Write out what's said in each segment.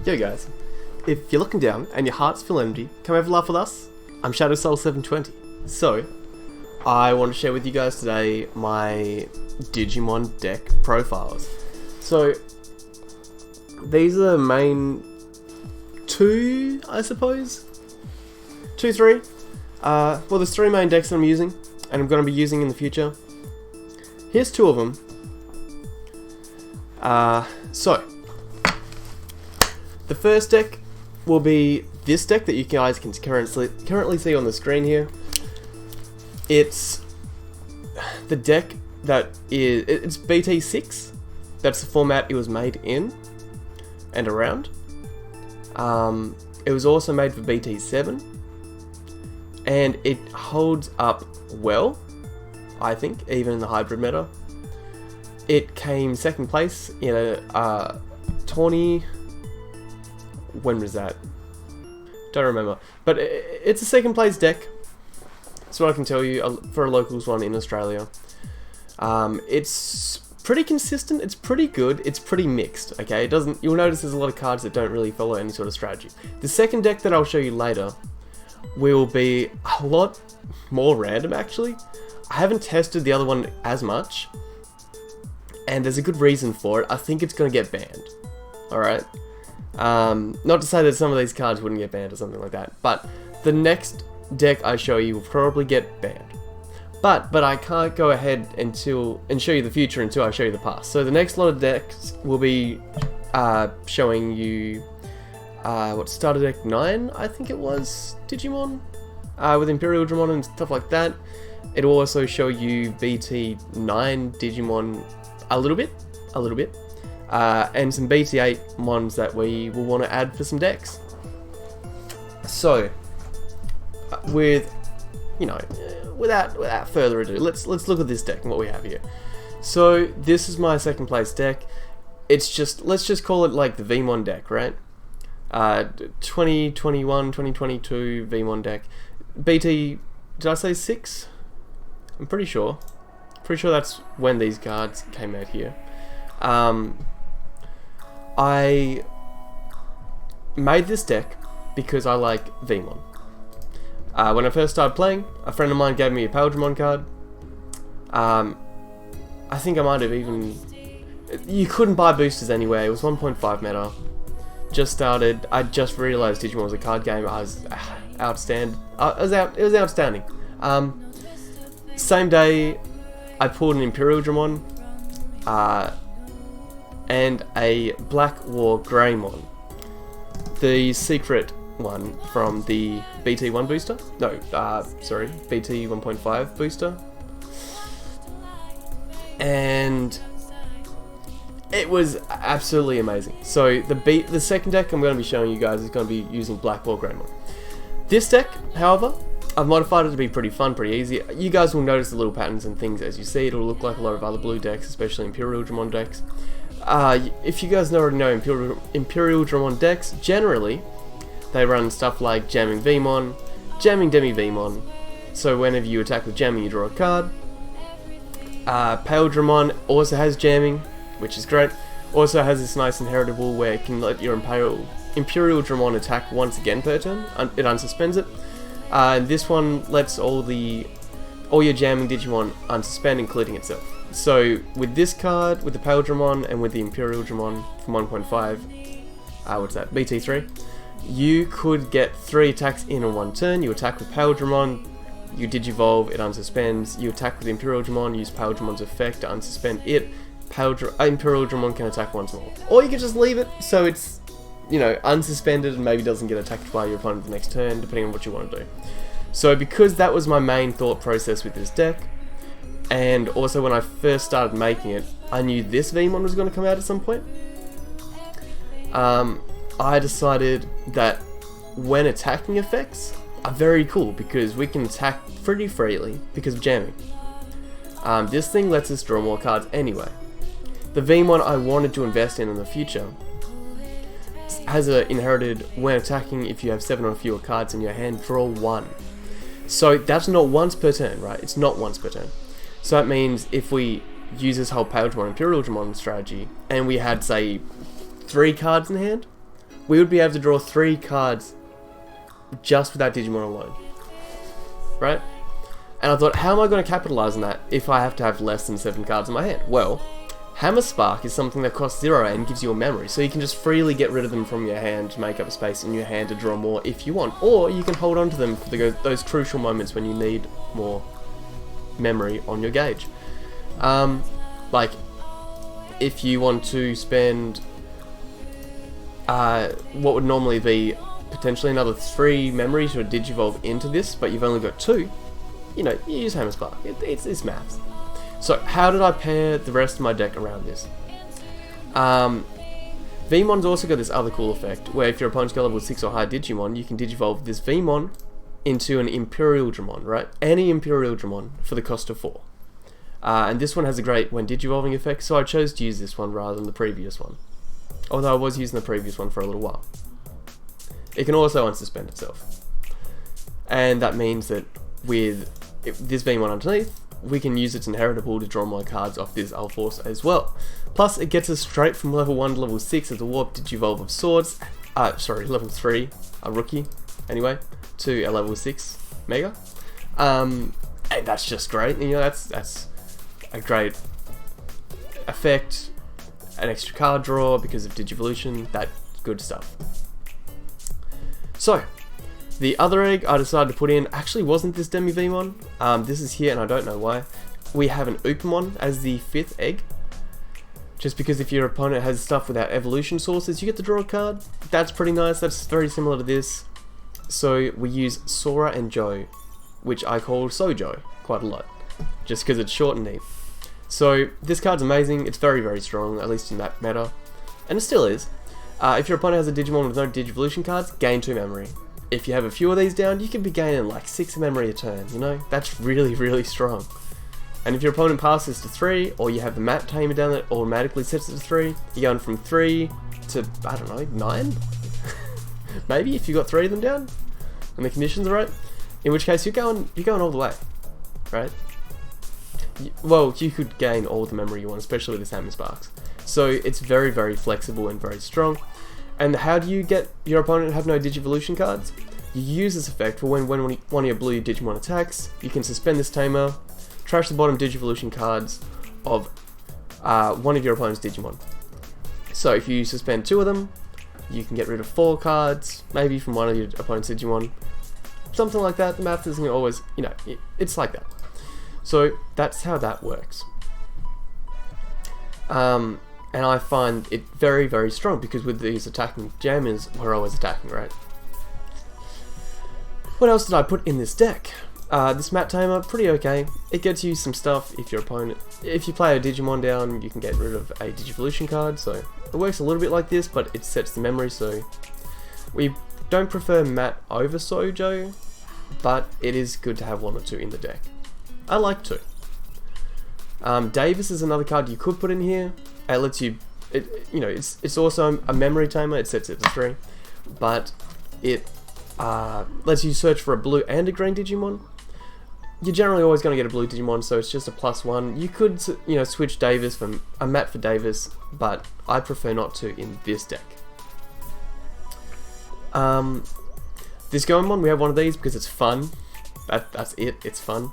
Yo guys, if you're looking down and your hearts feel empty, come have a laugh with us. I'm Shadow Soul 720. So, I want to share with you guys today my Digimon deck profiles. So, these are the main two, I suppose? Three. Well, there's three main decks that I'm using, and I'm going to be using in the future. Here's two of them. So, the first deck will be this deck that you guys can currently see on the screen here. It's the deck that it's BT6. That's the format it was made in and around. It was also made for BT7, and it holds up well, I think, even in the hybrid meta. It came second place in a tourney. When was that? Don't remember. But it's a second place deck. That's what I can tell you for a locals one in Australia. It's pretty consistent. It's pretty good. It's pretty mixed. Okay, you'll notice there's a lot of cards that don't really follow any sort of strategy. The second deck that I'll show you later will be a lot more random. Actually, I haven't tested the other one as much, and there's a good reason for it. I think it's gonna get banned. All right. Not to say that some of these cards wouldn't get banned or something like that, but the next deck I show you will probably get banned. But I can't go ahead and show you the future until I show you the past. So the next lot of decks will be showing you what starter deck 9, I think it was, Digimon, with Imperial Dramon and stuff like that. It will also show you BT9 Digimon a little bit. And some BT8 mons that we will want to add for some decks. So, without further ado, let's look at this deck and what we have here. So this is my second place deck. Let's just call it like the Veemon deck, right? 2021, 2022 Veemon deck. BT, did I say 6? I'm pretty sure. That's when these cards came out here. I made this deck because I like Veemon. When I first started playing, a friend of mine gave me a Dramon card. I think I might have even... You couldn't buy boosters anyway, it was 1.5 meta. Just started, I just realised Digimon was a card game. I was outstanding. It was outstanding. Same day, I pulled an Imperial Dramon. And a Black War Greymon, the secret one from the BT1 booster. No, sorry, BT 1.5 booster. And it was absolutely amazing. So the second deck I'm going to be showing you guys is going to be using Black War Greymon. This deck, however, I've modified it to be pretty fun, pretty easy. You guys will notice the little patterns and things as you see. It'll look like a lot of other blue decks, especially Imperial Dramon decks. If you guys already know Imperial Dramon decks, generally they run stuff like jamming Veemon, jamming Demi Veemon. So whenever you attack with jamming, you draw a card. Pale Dramon also has jamming, which is great. Also has this nice inheritable where it can let your Imperial Dramon attack once again per turn. It unsuspends it. And this one lets all your jamming Digimon unsuspend, including itself. So with this card, with the Pale Dramon, and with the Imperial Dramon from 1.5, what's that, BT3, you could get 3 attacks in one turn. You attack with Pale Dramon, you Digivolve, it unsuspends. You attack with Imperial Dramon, use Pale Dramon's effect to unsuspend it. Imperial Dramon can attack once more. Or you could just leave it so it's, unsuspended and maybe doesn't get attacked by your opponent the next turn, depending on what you want to do. So because that was my main thought process with this deck, and also when I first started making it, I knew this Veemon was going to come out at some point. I decided that when attacking effects are very cool because we can attack pretty freely because of jamming. This thing lets us draw more cards anyway. The Veemon I wanted to invest in the future has a inherited when attacking, if you have 7 or fewer cards in your hand, draw 1. So that's not once per turn, right? It's not once per turn. So that means if we use this whole Pale Dramon Imperial Dramon strategy and we had, say, 3 cards in hand, we would be able to draw 3 cards just with that Digimon alone, right? And I thought, how am I going to capitalize on that if I have to have less than 7 cards in my hand? Well, Hammer Spark is something that costs 0 and gives you a memory, so you can just freely get rid of them from your hand to make up space in your hand to draw more if you want, or you can hold on to them for those crucial moments when you need more memory on your gauge. Like, if you want to spend what would normally be potentially another 3 memories to digivolve into this, but you've only got 2, you know, you use Hammer Spark. It's maths. So how did I pair the rest of my deck around this? Veemon's also got this other cool effect, where if your opponent's got level 6 or higher Digimon, you can digivolve this Veemon into an Imperial Dramon, right? Any Imperial Dramon for the cost of 4. And this one has a great when digivolving effect, so I chose to use this one rather than the previous one. Although I was using the previous one for a little while. It can also unsuspend itself. And that means that with this Veemon underneath, we can use its inheritable to draw more cards off this L-Force as well. Plus, it gets us straight from level 1 to level 6 as a Warp Digivolve of Swords, level 3, a rookie, anyway, to a level 6 Mega. And that's just great, you know, that's a great effect, an extra card draw because of Digivolution, that good stuff. So, the other egg I decided to put in actually wasn't this Demi Veemon. This is here and I don't know why. We have an Upamon as the 5th egg. Just because if your opponent has stuff without evolution sources, you get to draw a card. That's pretty nice, that's very similar to this. So we use Sora and Joe, which I call Sojo quite a lot. Just because it's short and neat. So this card's amazing, it's very, very strong, at least in that meta. And it still is. If your opponent has a Digimon with no Digivolution cards, gain 2 memory. If you have a few of these down, you can be gaining like 6 memory a turn, you know? That's really, really strong. And if your opponent passes to 3, or you have the Mat Tamer down that automatically sets it to 3, you're going from 3 to, I don't know, 9? Maybe, if you got 3 of them down, and the conditions are right. In which case, you're going all the way, right? Well, you could gain all the memory you want, especially with this Hammer Sparks. So it's very, very flexible and very strong. And how do you get your opponent to have no Digivolution cards? You use this effect for when one of your blue Digimon attacks, you can suspend this Tamer, trash the bottom Digivolution cards of one of your opponent's Digimon. So if you suspend 2 of them, you can get rid of 4 cards, maybe from one of your opponent's Digimon. Something like that. The math isn't always, you know, it's like that. So that's how that works. And I find it very, very strong because with these attacking jammers, we're always attacking, right? What else did I put in this deck? This Mat Tamer, pretty okay. It gets you some stuff if your opponent... If you play a Digimon down, you can get rid of a Digivolution card, so it works a little bit like this, but it sets the memory, so... We don't prefer Mat over Sojo, but it is good to have 1 or 2 in the deck. I like 2. Davis is another card you could put in here. It lets you, you know, it's also a memory tamer. It sets it to 3, but it lets you search for a blue and a green Digimon. You're generally always going to get a blue Digimon, so it's just a +1. You could, you know, switch Davis from a Mat for Davis, but I prefer not to in this deck. This Goemon, we have one of these because it's fun. That's it. It's fun.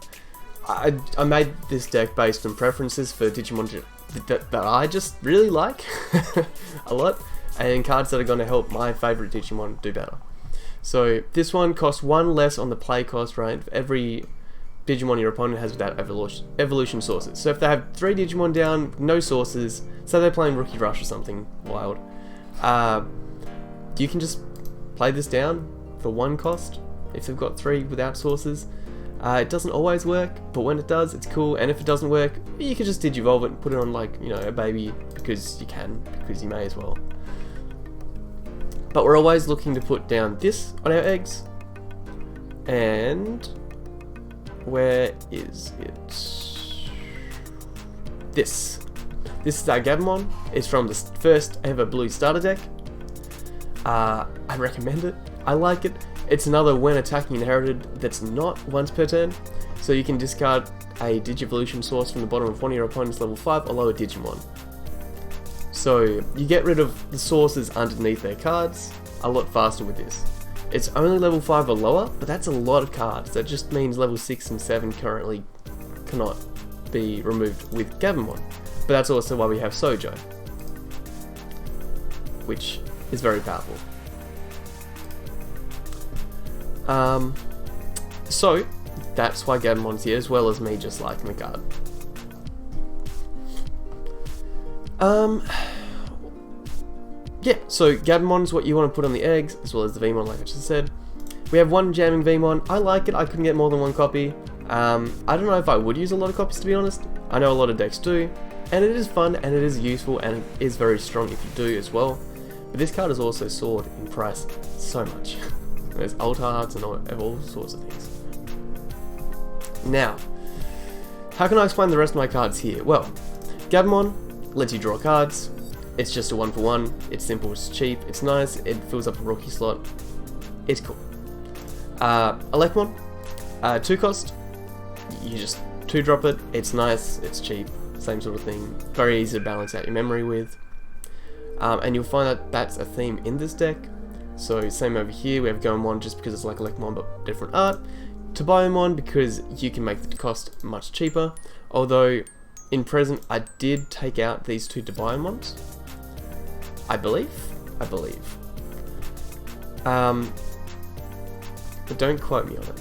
I made this deck based on preferences for Digimon that I just really like a lot, and cards that are going to help my favourite Digimon do better. So this one costs 1 less on the play cost rate for every Digimon your opponent has without evolution sources. So if they have 3 Digimon down, no sources, say they're playing Rookie Rush or something wild, you can just play this down for 1 cost if they've got 3 without sources. It doesn't always work, but when it does, it's cool. And if it doesn't work, you can just Digivolve it and put it on, like, you know, a baby, because you may as well. But we're always looking to put down this on our eggs. And where is it? This is our Gabumon. It's from the first ever blue starter deck. I recommend it. I like it. It's another when attacking inherited that's not once per turn, so you can discard a Digivolution source from the bottom of one of your opponent's level 5 or lower Digimon. So you get rid of the sources underneath their cards, a lot faster with this. It's only level 5 or lower, but that's a lot of cards. That just means level 6 and 7 currently cannot be removed with Gabumon. But that's also why we have Sojo, which is very powerful. So that's why Gabumon's here, as well as me just liking the card. Yeah, so Gabumon's what you want to put on the eggs, as well as the Veemon, like I just said. We have one jamming Veemon. I like it. I couldn't get more than one copy. I don't know if I would use a lot of copies, to be honest. I know a lot of decks do, and it is fun, and it is useful, and it is very strong if you do as well. But this card has also soared in price so much. There's alt arts and all sorts of things. Now, how can I explain the rest of my cards here? Well, Gabumon lets you draw cards. It's just a 1-for-1. It's simple, it's cheap, it's nice, it fills up a rookie slot. It's cool. Elecmon, 2 cost. You just 2-drop it. It's nice, it's cheap, same sort of thing. Very easy to balance out your memory with. And you'll find that that's a theme in this deck. So same over here, we have Goemon just because it's like Elecmon but different art. Tobiomon because you can make the cost much cheaper. Although in present I did take out these 2 Tobiomons. I believe. But don't quote me on it.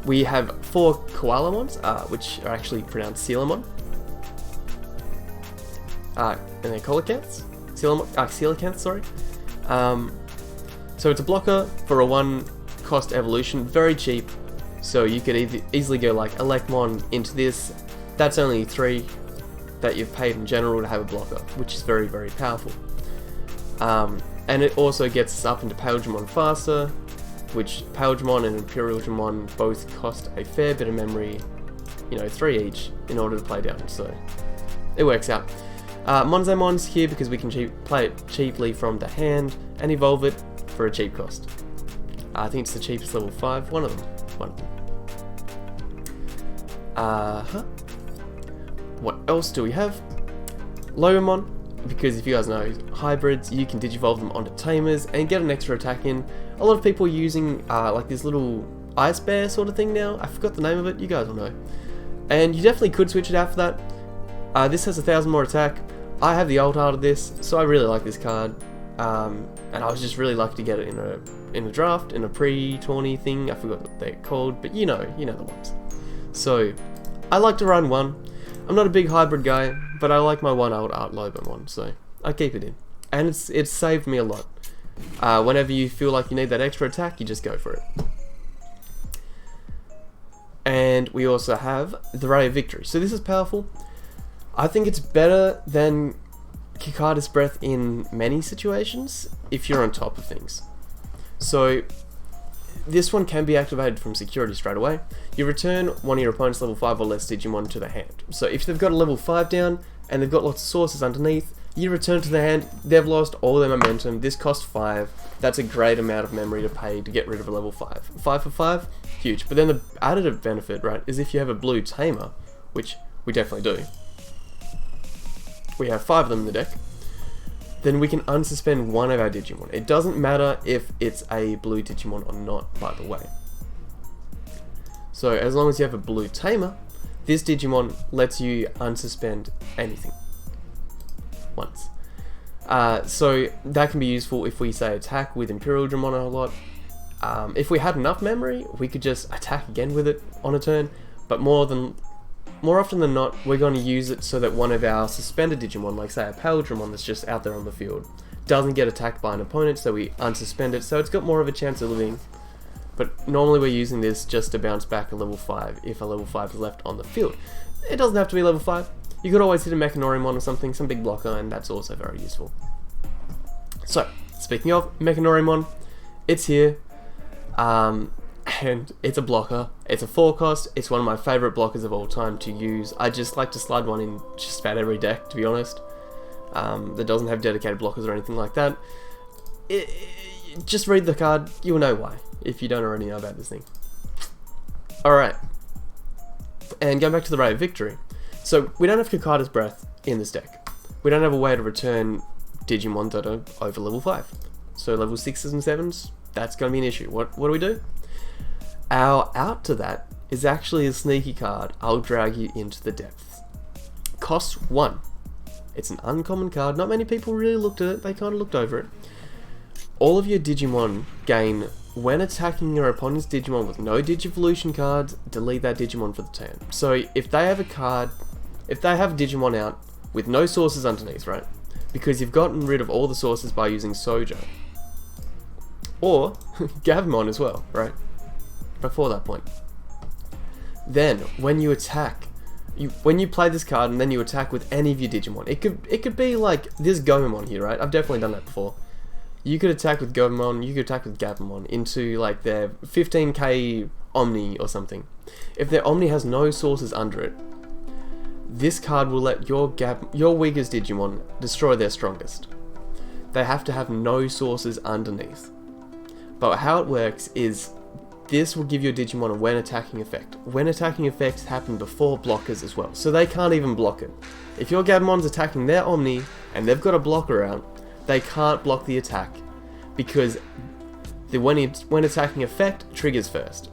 We have 4 Koalamons, which are actually pronounced Coelamon. And they're Coelacanths? Coelacanths, sorry. So it's a blocker for a 1 cost evolution, very cheap. So you could easily go like Elecmon into this. That's only 3 that you've paid in general to have a blocker, which is very, very powerful. And it also gets us up into Paildramon faster, which Paildramon and Imperialdramon both cost a fair bit of memory, 3 each, in order to play down, so it works out. Monzamon's here because we can play it cheaply from the hand and evolve it for a cheap cost. I think it's the cheapest level 5, one of them. What else do we have? Lobomon, because if you guys know hybrids, you can digivolve them onto tamers and get an extra attack in. A lot of people are using like this little ice bear sort of thing now. I forgot the name of it, you guys will know. And you definitely could switch it out for that. This has 1,000 more attack. I have the alt art of this, so I really like this card. And I was just really lucky to get it in a draft, in a pre-tourney thing. I forgot what they're called, but you know the ones. So I like to run one. I'm not a big hybrid guy, but I like my one alt art Lobomon, so I keep it in. And it's saved me a lot. Whenever you feel like you need that extra attack, you just go for it. And we also have the Ray of Victory. So this is powerful. I think it's better than Kikada's Breath in many situations, if you're on top of things. So this one can be activated from security straight away. You return one of your opponent's level 5 or less Digimon to the hand. So if they've got a level 5 down, and they've got lots of sources underneath, you return to the hand, they've lost all their momentum, this costs 5, that's a great amount of memory to pay to get rid of a level 5. 5 for 5? Huge. But then the additive benefit, right, is if you have a blue tamer, which we definitely do, we have 5 of them in the deck, then we can unsuspend one of our Digimon. It doesn't matter if it's a blue Digimon or not, by the way. So as long as you have a blue tamer, this Digimon lets you unsuspend anything once. So that can be useful if we say attack with Imperialdramon a lot. If we had enough memory, we could just attack again with it on a turn, but more often than not, we're going to use it so that one of our suspended Digimon, like say a Paildramon that's just out there on the field, doesn't get attacked by an opponent, so we unsuspend it, so it's got more of a chance of living. But normally we're using this just to bounce back a level 5 if a level 5 is left on the field. It doesn't have to be level 5. You could always hit a Mechanorimon or something, some big blocker, and that's also very useful. So, speaking of Mechanorimon, it's here. And it's a blocker, it's a 4 cost, it's one of my favourite blockers of all time to use. I just like to slide one in just about every deck, to be honest, that doesn't have dedicated blockers or anything like that. Just read the card, you'll know why, if you don't already know about this thing. Alright, and going back to the Ray of Victory. So, we don't have Kikada's Breath in this deck. We don't have a way to return Digimon that are over level 5. So level 6s and 7s, that's going to be an issue. What do? Our out to that is actually a sneaky card. I'll drag you into the depths. Costs 1. It's an uncommon card. Not many people really looked at it. They kind of looked over it. All of your Digimon gain, when attacking your opponent's Digimon with no Digivolution cards, delete that Digimon for the turn. So if they have a card, if they have Digimon out with no sources underneath, right? Because you've gotten rid of all the sources by using Sojo. Or Gavmon as well, right? Before that point. Then, when you attack, when you play this card and then you attack with any of your Digimon, it could be like this Gomamon here, right? I've definitely done that before. You could attack with Gomamon, you could attack with Gabumon into like their 15k Omni or something. If their Omni has no sources under it, this card will let your weakest Digimon destroy their strongest. They have to have no sources underneath. But how it works is this will give your Digimon a when attacking effect. When attacking effects happen before blockers as well, so they can't even block it. If your Gabumon's attacking their Omni and they've got a blocker out, they can't block the attack because the when attacking effect triggers first.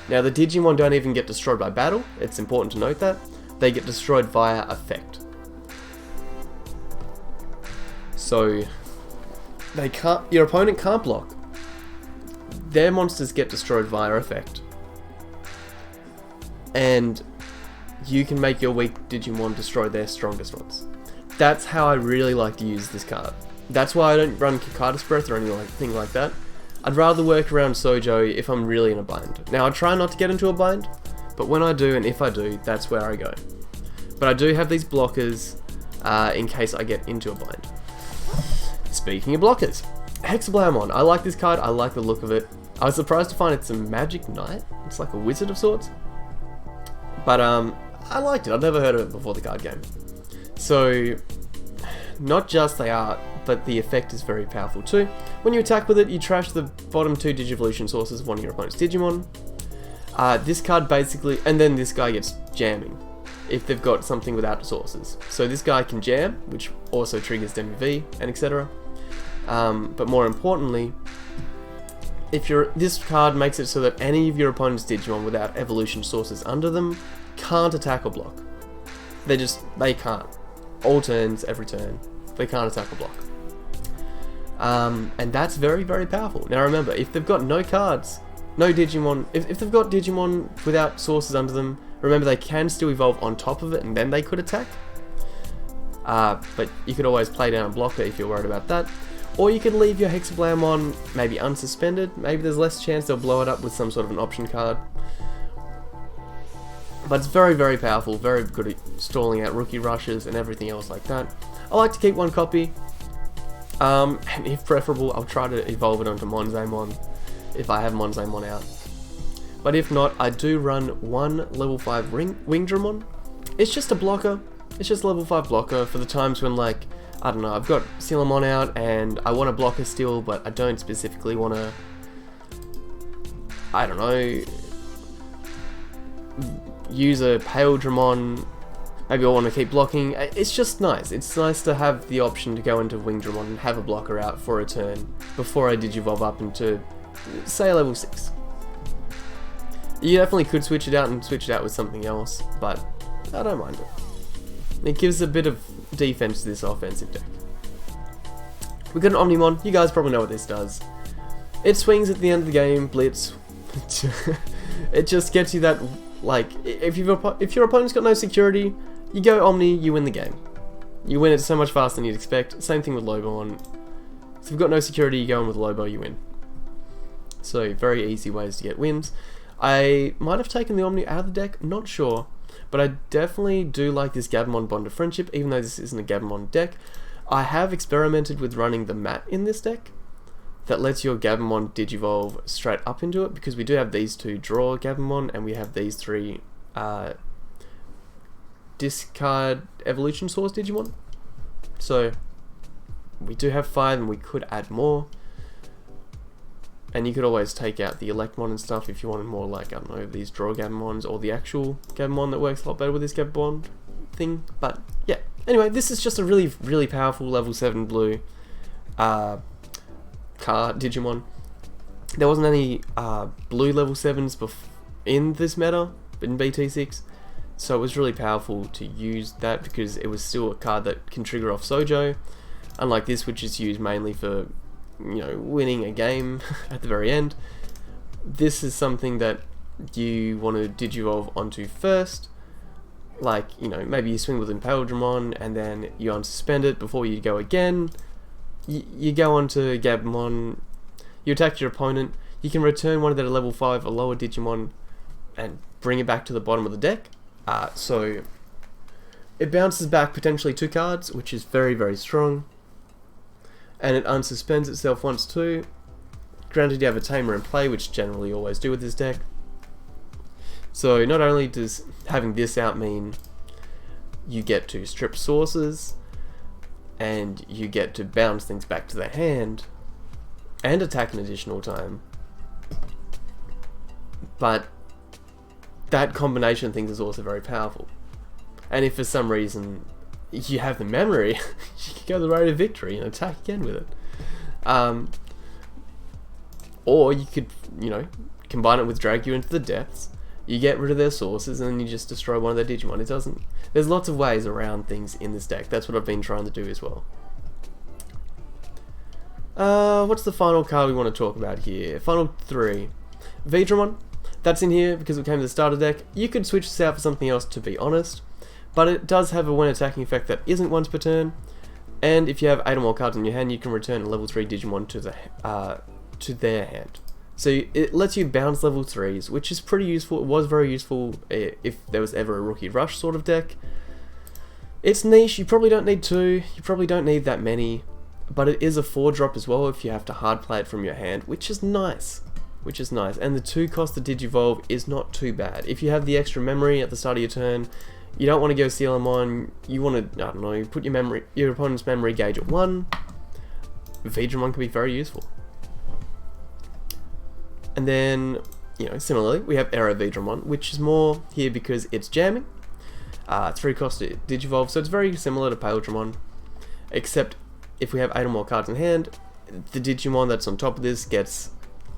Now the Digimon don't even get destroyed by battle, it's important to note that. They get destroyed via effect. So your opponent can't block. Their monsters get destroyed via effect. And you can make your weak Digimon destroy their strongest ones. That's how I really like to use this card. That's why I don't run Kikaida's Breath or anything like that. I'd rather work around Sojo if I'm really in a bind. Now I try not to get into a bind, but when I do and if I do, that's where I go. But I do have these blockers in case I get into a bind. Speaking of blockers, Hexablamon. I like this card, I like the look of it. I was surprised to find it's a magic knight. It's like a wizard of sorts. But I liked it, I'd never heard of it before the card game. So, not just the art, but the effect is very powerful too. When you attack with it, you trash the bottom 2 Digivolution sources of one of your opponent's Digimon. This card basically, and then this guy gets jamming if they've got something without sources. So this guy can jam, which also triggers DMV and etc. But more importantly, this card makes it so that any of your opponent's Digimon without evolution sources under them can't attack or block. They can't. All turns, every turn, they can't attack or block. And that's very, very powerful. Now remember, if they've got no cards, no Digimon, if they've got Digimon without sources under them, remember they can still evolve on top of it and then they could attack. But you could always play down a blocker if you're worried about that. Or you could leave your Hexablamon maybe unsuspended. Maybe there's less chance they'll blow it up with some sort of an option card. But it's very, very powerful, very good at stalling out rookie rushes and everything else like that. I like to keep one copy. And if preferable, I'll try to evolve it onto Monzaemon if I have Monzaemon out. But if not, I do run one level 5 Wingdramon. It's just a blocker. It's just a level 5 blocker for the times when, like, I don't know, I've got Silamon out and I want a blocker still, but I don't specifically want to, I don't know, use a Pale Dramon. Maybe I want to keep blocking. It's just nice. It's nice to have the option to go into Wingdramon and have a blocker out for a turn before I Digivolve up into, say, level 6. You definitely could switch it out and switch it out with something else, but I don't mind it. It gives a bit of defense to this offensive deck. We've got an Omnimon. You guys probably know what this does. It swings at the end of the game, Blitz. It just gets you that, like, if your opponent's got no security, you go Omni, you win the game. You win it so much faster than you'd expect. Same thing with Lobomon. So if you've got no security, you go in with Lobo, you win. So very easy ways to get wins. I might have taken the Omni out of the deck, not sure. But I definitely do like this Gabumon Bond of Friendship, even though this isn't a Gabumon deck. I have experimented with running the mat in this deck that lets your Gabumon Digivolve straight up into it, because we do have these 2 draw Gabumon and we have these 3 discard evolution source Digimon. So we do have 5 and we could add more. And you could always take out the Electmon and stuff if you wanted more, like, I don't know, these draw Gabumons or the actual Gabumon that works a lot better with this Gabumon thing. But yeah, anyway, this is just a really, really powerful level 7 blue card car Digimon. There wasn't any blue level 7s in this meta, in BT6, so it was really powerful to use that because it was still a card that can trigger off Sojo, unlike this, which is used mainly for, you know, winning a game at the very end. This is something that you want to Digivolve onto first, like, you know, maybe you swing with Impaledramon and then you unsuspend it before you go again. You go onto Gabumon, you attack your opponent, you can return one of their level 5 or lower Digimon and bring it back to the bottom of the deck. So it bounces back potentially 2 cards, which is very, very strong. And it unsuspends itself once too. Granted, you have a Tamer in play, which generally always do with this deck. So not only does having this out mean you get to strip sources, and you get to bounce things back to the hand, and attack an additional time, but that combination of things is also very powerful. And if for some reason you have the memory, you can go the road to victory and attack again with it. Or you could, you know, combine it with Drag You into the Depths, you get rid of their sources, and then you just destroy one of their Digimon. It doesn't... There's lots of ways around things in this deck. That's what I've been trying to do as well. What's the final card we want to talk about here? Final 3. Veemon. That's in here because it came to the starter deck. You could switch this out for something else, to be honest, but it does have a when attacking effect that isn't once per turn, and if you have 8 or more cards in your hand, you can return a level 3 Digimon to their hand. So it lets you bounce level 3s, which is pretty useful. It was very useful if there was ever a Rookie Rush sort of deck. It's niche, you probably don't need 2, you probably don't need that many, but it is a 4-drop as well if you have to hard play it from your hand, which is nice. And the 2 cost to Digivolve is not too bad. If you have the extra memory at the start of your turn, you don't want to go Seal 'em on, you want to, I don't know, put your opponent's memory gauge at 1, Veemon can be very useful. And then, you know, similarly, we have Aero Veemon, which is more here because it's jamming. It's 3 cost to Digivolve, so it's very similar to Paildramon, except if we have 8 or more cards in hand, the Digimon that's on top of this gets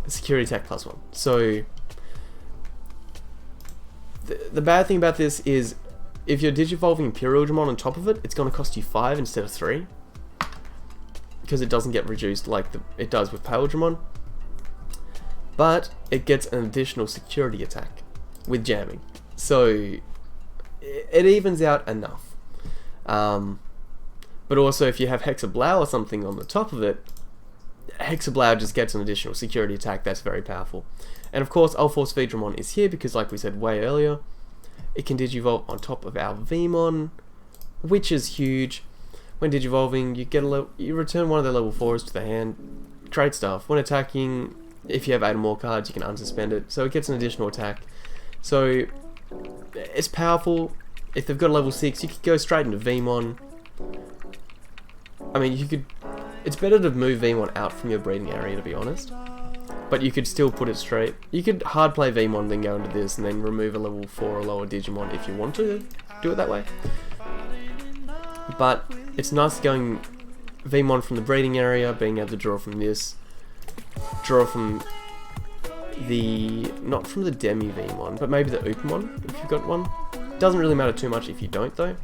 a security attack +1. So the bad thing about this is if you're Digivolving Imperial Dramon on top of it, it's going to cost you 5 instead of 3, because it doesn't get reduced like it does with Paildramon. But it gets an additional security attack with jamming, so it evens out enough. But also if you have Hexablow or something on the top of it, Hexablow just gets an additional security attack that's very powerful. And of course, Ulforce Veemon is here because, like we said way earlier, it can Digivolve on top of our Veemon, which is huge. When Digivolving, you return one of their level 4s to the hand. Great stuff. When attacking, if you have 8 or more cards, you can unsuspend it, so it gets an additional attack. So it's powerful. If they've got a level 6, you could go straight into Veemon. I mean, you could... It's better to move Veemon out from your breeding area, to be honest. But you could still put it straight. You could hard play Veemon, then go into this, and then remove a level 4 or lower Digimon if you want to do it that way. But it's nice going Veemon from the breeding area, being able to draw from this. Draw from the... not from the Demi Veemon, but maybe the Upamon, if you've got one. Doesn't really matter too much if you don't, though.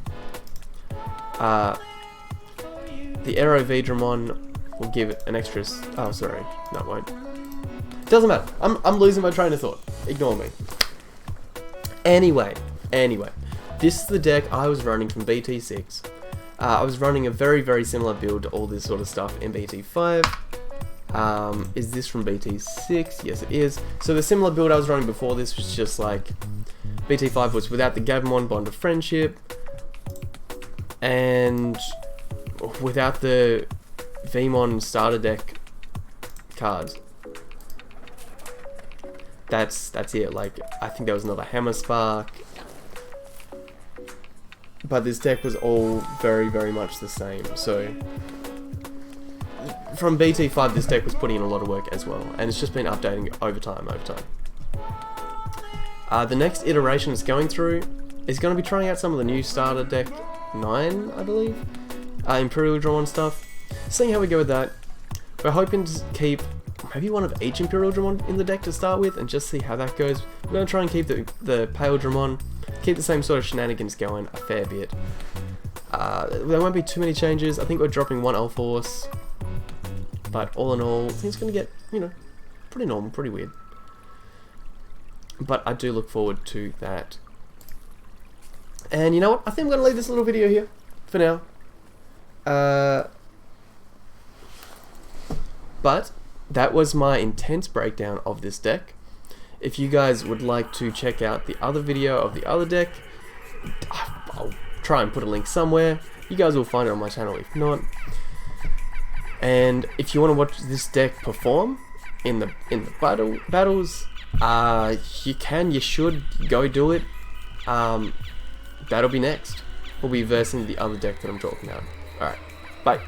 The Aero Veemon will give it an extra... Oh, sorry. No, it won't. Doesn't matter. I'm losing my train of thought. Ignore me. Anyway. This is the deck I was running from BT6. I was running a very, very similar build to all this sort of stuff in BT5. Is this from BT6? Yes, it is. So the similar build I was running before this was just like... BT5 was without the Gabumon Bond of Friendship. And... without the Veemon starter deck cards. That's it. Like, I think there was another Hammer Spark. But this deck was all very, very much the same. So from BT5, this deck was putting in a lot of work as well, and it's just been updating over time. The next iteration it's going through is going to be trying out some of the new starter deck 9, I believe. Imperial Dramon stuff. Seeing how we go with that. We're hoping to keep maybe one of each Imperial Dramon in the deck to start with, and just see how that goes. We're going to try and keep the Pale Dramon, keep the same sort of shenanigans going a fair bit. There won't be too many changes. I think we're dropping one L-Force, but all in all, I think it's going to get, you know, pretty normal, pretty weird. But I do look forward to that. And you know what? I think I'm going to leave this little video here for now. But that was my intense breakdown of this deck. If you guys would like to check out the other video of the other deck, I'll try and put a link somewhere. You guys will find it on my channel if not. And if you want to watch this deck perform in the battles, you should go do it. That'll be next. We'll be versing the other deck that I'm talking about. Alright, bye.